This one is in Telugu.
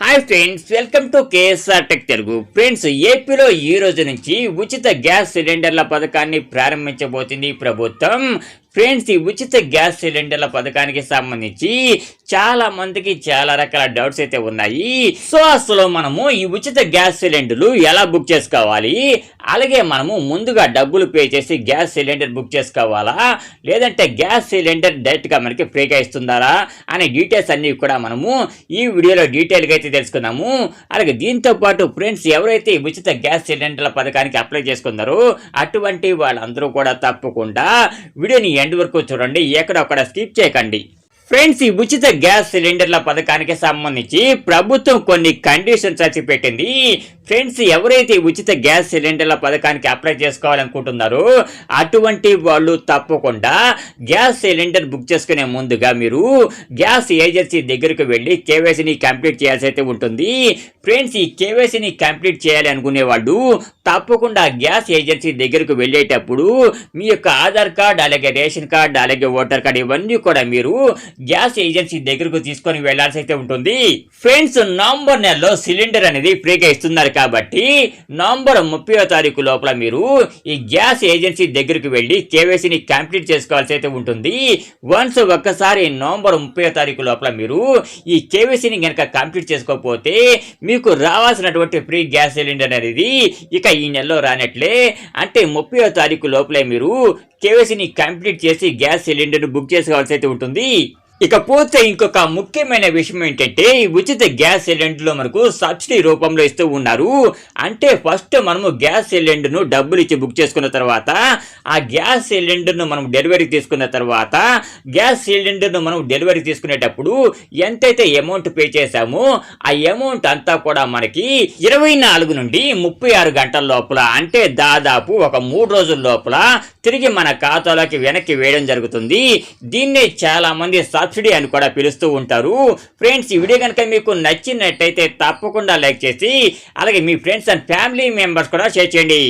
Hi friends, welcome to KSR tech Telugu. Friends, ఏపీలో ఈ రోజు నుంచి ఉచిత గ్యాస్ సిలిండర్ల పథకాన్ని ప్రారంభించబోతుంది ప్రభుత్వం. ఫ్రెండ్స్, ఈ ఉచిత గ్యాస్ సిలిండర్ల పథకానికి సంబంధించి చాలా మందికి చాలా రకాల డౌట్స్ అయితే ఉన్నాయి. సో అసలు మనము ఈ ఉచిత గ్యాస్ సిలిండర్లు ఎలా బుక్ చేసుకోవాలి, అలాగే మనము ముందుగా డబ్బులు పే చేసి గ్యాస్ సిలిండర్ బుక్ చేసుకోవాలా, లేదంటే గ్యాస్ సిలిండర్ డైరెక్ట్గా మనకి ఫ్రీగా ఇస్తుందారా అనే డీటెయిల్స్ అన్ని కూడా మనము ఈ వీడియోలో డీటెయిల్గా అయితే తెలుసుకుందాము. అలాగే దీంతో పాటు ఫ్రెండ్స్, ఎవరైతే ఈ ఉచిత గ్యాస్ సిలిండర్ల పథకానికి అప్లై చేసుకున్నారో అటువంటి వాళ్ళందరూ కూడా తప్పకుండా వీడియోని ఎండ్ వరకు చూడండి, ఎక్కడొక్కడ స్కిప్ చేయకండి. ఫ్రెండ్స్, ఈ ఉచిత గ్యాస్ సిలిండర్ల పథకానికి సంబంధించి ప్రభుత్వం కొన్ని కండిషన్స్ అయితే పెట్టింది. ఫ్రెండ్స్, ఎవరైతే ఉచిత గ్యాస్ సిలిండర్ల పథకానికి అప్లై చేసుకోవాలనుకుంటున్నారో అటువంటి వాళ్ళు తప్పకుండా గ్యాస్ సిలిండర్ బుక్ చేసుకునే ముందుగా మీరు గ్యాస్ ఏజెన్సీ దగ్గరకు వెళ్ళి కేవైసీని కంప్లీట్ చేయాల్సి అయితే ఉంటుంది. ఫ్రెండ్స్, ఈ కేవైసీని కంప్లీట్ చేయాలి అనుకునే వాళ్ళు తప్పకుండా గ్యాస్ ఏజెన్సీ దగ్గరకు వెళ్ళేటప్పుడు మీ యొక్క ఆధార్ కార్డ్, అలాగే రేషన్ కార్డ్, అలాగే ఓటర్ కార్డ్ ఇవన్నీ కూడా మీరు గ్యాస్ ఏజెన్సీ దగ్గరకు తీసుకొని వెళ్లాల్సి అయితే ఉంటుంది. ఫ్రెండ్స్, నవంబర్ నెలలో సిలిండర్ అనేది ఫ్రీగా ఇస్తున్నారు కాబట్టి నవంబర్ 30వ తారీఖు లోపల మీరు ఈ గ్యాస్ ఏజెన్సీ దగ్గరకు వెళ్ళి కేవైసీని కంప్లీట్ చేసుకోవాల్సి అయితే ఉంటుంది. వన్స్ ఒక్కసారి నవంబర్ 30వ తారీఖు లోపల మీరు ఈ కేవైసీని కనుక కంప్లీట్ చేసుకోకపోతే మీకు రావాల్సినటువంటి ఫ్రీ గ్యాస్ సిలిండర్ అనేది ఇక ఈ నెలలో రానట్లే. అంటే 30వ తారీఖు లోపలే మీరు కేవైసీని కంప్లీట్ చేసి గ్యాస్ సిలిండర్ బుక్ చేసుకోవాల్సి అయితే ఉంటుంది. ఇకపోతే ఇంకొక ముఖ్యమైన విషయం ఏంటంటే, ఈ ఉచిత గ్యాస్ సిలిండర్లో మనకు సబ్సిడీ రూపంలో ఇస్తూ ఉన్నారు. అంటే ఫస్ట్ మనము గ్యాస్ సిలిండర్ను డబ్బులు ఇచ్చి బుక్ చేసుకున్న తర్వాత ఆ గ్యాస్ సిలిండర్ను మనం డెలివరీ తీసుకున్న తర్వాత గ్యాస్ సిలిండర్ను మనం డెలివరీ తీసుకునేటప్పుడు ఎంతైతే అమౌంట్ పే చేశామో ఆ అమౌంట్ అంతా కూడా మనకి 24 నుండి 36 గంటల లోపల, అంటే దాదాపు ఒక 3 రోజుల లోపల తిరిగి మన ఖాతాలోకి వెనక్కి వేయడం జరుగుతుంది. దీన్నే చాలా మంది సబ్సిడీ అని కూడా పిలుస్తూ ఉంటారు. ఫ్రెండ్స్, ఈ వీడియో కనుక మీకు నచ్చినట్టయితే తప్పకుండా లైక్ చేసి అలాగే మీ ఫ్రెండ్స్ అండ్ ఫ్యామిలీ మెంబర్స్ కూడా షేర్ చేయండి.